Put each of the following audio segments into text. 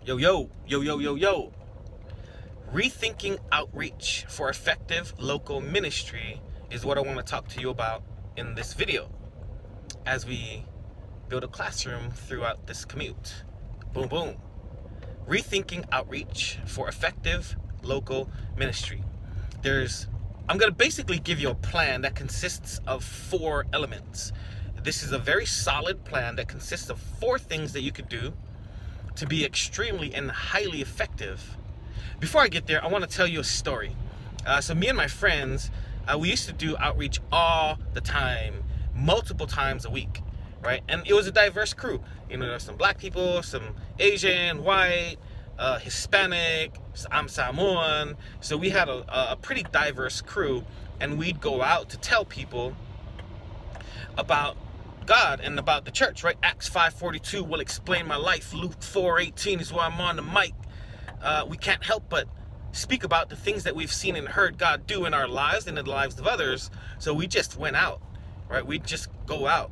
Yo, yo, yo, yo, yo, yo. Rethinking Outreach for effective local ministry is what I want to talk to you about in this video as we build a classroom throughout this commute. Boom, boom. Rethinking Outreach for effective local ministry. I'm going to basically give you a plan that consists of 4 elements. This is a very solid plan that consists of 4 things that you could do to be extremely and highly effective. Before I get there, I want to tell you a story. So me and my friends, we used to do outreach all the time, multiple times a week, right? And it was a diverse crew. You know, there's some black people, some Asian, white, Hispanic, I'm Samoan. So we had a pretty diverse crew, and we'd go out to tell people about God and about the church, right? Acts 5:42 will explain my life. Luke 4:18 is why I'm on the mic. We can't help but speak about the things that we've seen and heard God do in our lives and in the lives of others. So we just went out, right? We just go out.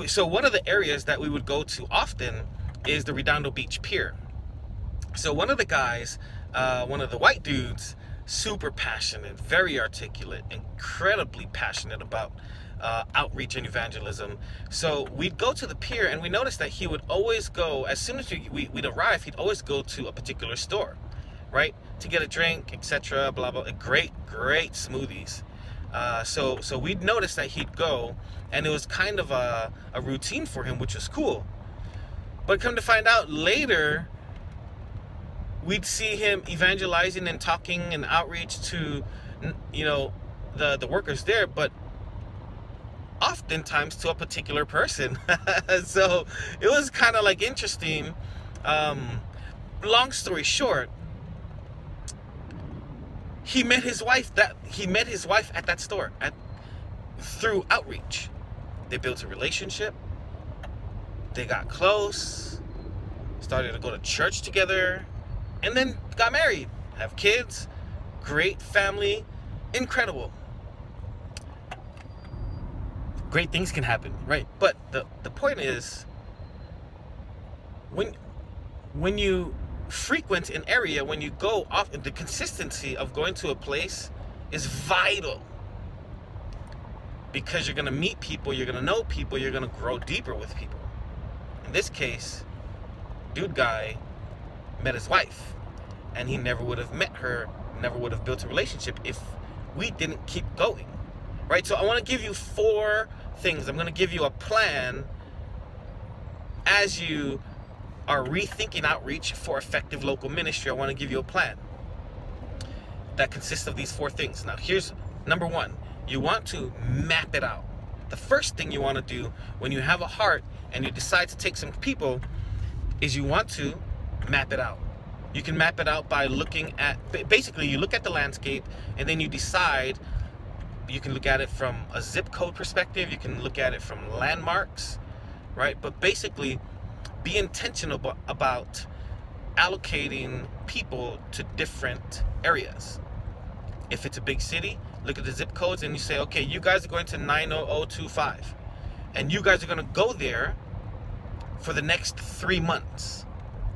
So one of the areas that we would go to often is the Redondo Beach Pier. So one of the guys, one of the white dudes, super passionate, very articulate, incredibly passionate about outreach and evangelism. So we'd go to the pier, and we noticed that he would always go, as soon as we'd arrive, he'd always go to a particular store, right, to get a drink, etc., blah blah. Great smoothies. So we'd noticed that he'd go, and it was kind of a routine for him, which was cool. But come to find out later, we'd see him evangelizing and talking and outreach to, you know, the workers there, but oftentimes to a particular person. So it was kind of like interesting. Long story short, he met his wife at that store through outreach. They built a relationship. They got close, started to go to church together, and then got married, have kids, great family, incredible. Great things can happen, right? But the point is, when you frequent an area, when you go off, the consistency of going to a place is vital, because you're going to meet people, you're going to know people, you're going to grow deeper with people. In this case, dude guy met his wife, and he never would have met her, never would have built a relationship if we didn't keep going, right? So I want to give you 4 things. I'm going to give you a plan as you are rethinking outreach for effective local ministry. I want to give you a plan that consists of these 4 things. Now, here's number 1. You want to map it out. The first thing you want to do when you have a heart and you decide to take some people is you want to map it out. You can map it out by looking at, basically you look at the landscape, and then you decide. You can look at it from a zip code perspective, you can look at it from landmarks, right? But basically be intentional about allocating people to different areas. If it's a big city, look at the zip codes and you say, okay, you guys are going to 90025, and you guys are going to go there for the next 3 months,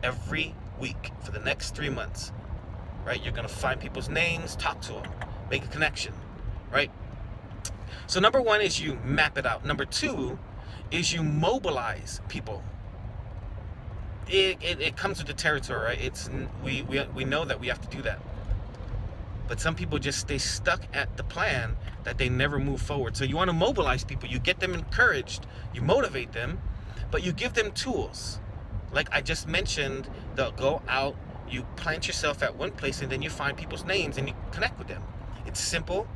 every week for the next 3 months, right? You're going to find people's names, talk to them, make a connection, right? So number 1 is you map it out. Number 2 is you mobilize people. It comes with the territory, right? We know that we have to do that. But some people just stay stuck at the plan that they never move forward. So you want to mobilize people. You get them encouraged. You motivate them, but you give them tools. Like I just mentioned, they'll go out, you plant yourself at one place, and then you find people's names and you connect with them. It's simple,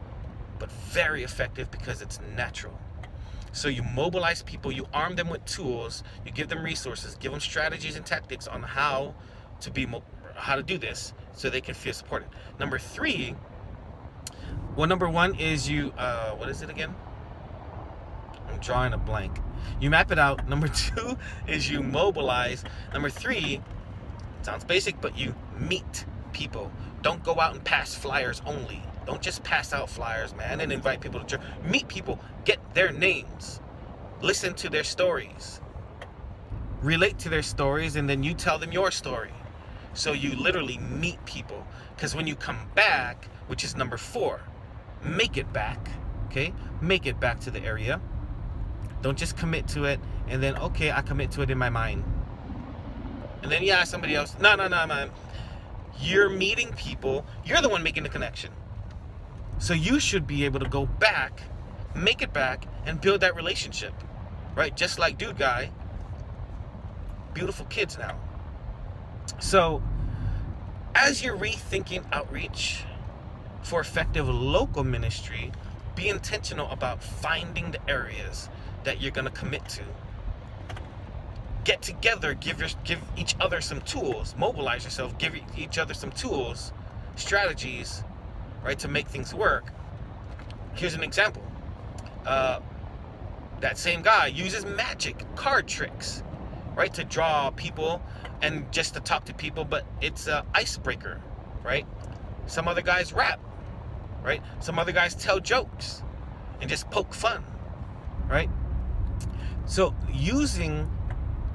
but very effective because it's natural. So you mobilize people, you arm them with tools, you give them resources, give them strategies and tactics on how to do this so they can feel supported. Number 3, well, number 1 is you, what is it again? I'm drawing a blank. You map it out. Number 2 is you mobilize. Number 3, sounds basic, but you meet people. Don't go out and pass flyers only. Don't just pass out flyers, man, and invite people to church. Meet people, get their names, listen to their stories, relate to their stories, and then you tell them your story. So you literally meet people. Because when you come back, which is number 4, make it back. Okay? Make it back to the area. Don't just commit to it and then, okay, I commit to it in my mind. And then, yeah, somebody else. No, man. You're meeting people. You're the one making the connection. So you should be able to go back, make it back, and build that relationship. Right? Just like dude guy. Beautiful kids now. So, as you're rethinking outreach for effective local ministry, be intentional about finding the areas that you're going to commit to. Get together, give each other some tools, mobilize yourself, give each other some tools, strategies, right, to make things work. Here's an example. That same guy uses magic, card tricks, right, to draw people and just to talk to people, but it's an icebreaker, right? Some other guys rap, right? Some other guys tell jokes and just poke fun, right? So using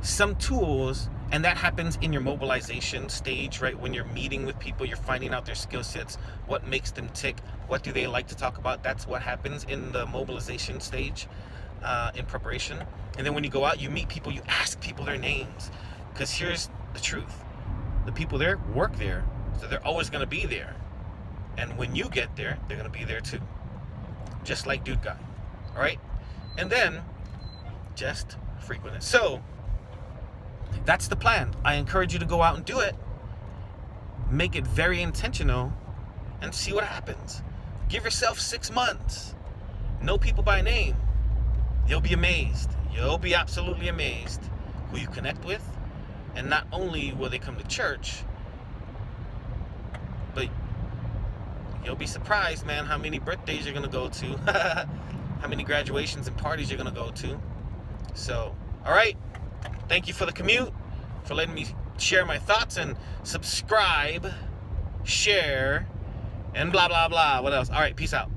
some tools, and that happens in your mobilization stage, right? When you're meeting with people, you're finding out their skill sets, what makes them tick, what do they like to talk about. That's what happens in the mobilization stage, in preparation. And then when you go out, you meet people, you ask people their names. Because here's the truth. The people there work there, so they're always going to be there. And when you get there, they're going to be there too. Just like dude guy. All right? And then, just frequent it. So, that's the plan. I encourage you to go out and do it. Make it very intentional and see what happens. Give yourself 6 months. Know people by name. You'll be amazed. You'll be absolutely amazed who you connect with. And not only will they come to church, but you'll be surprised, man, how many birthdays you're going to go to. How many graduations and parties you're going to go to. So, all right. Thank you for the commute, for letting me share my thoughts, and subscribe, share, and blah, blah, blah. What else? All right. Peace out.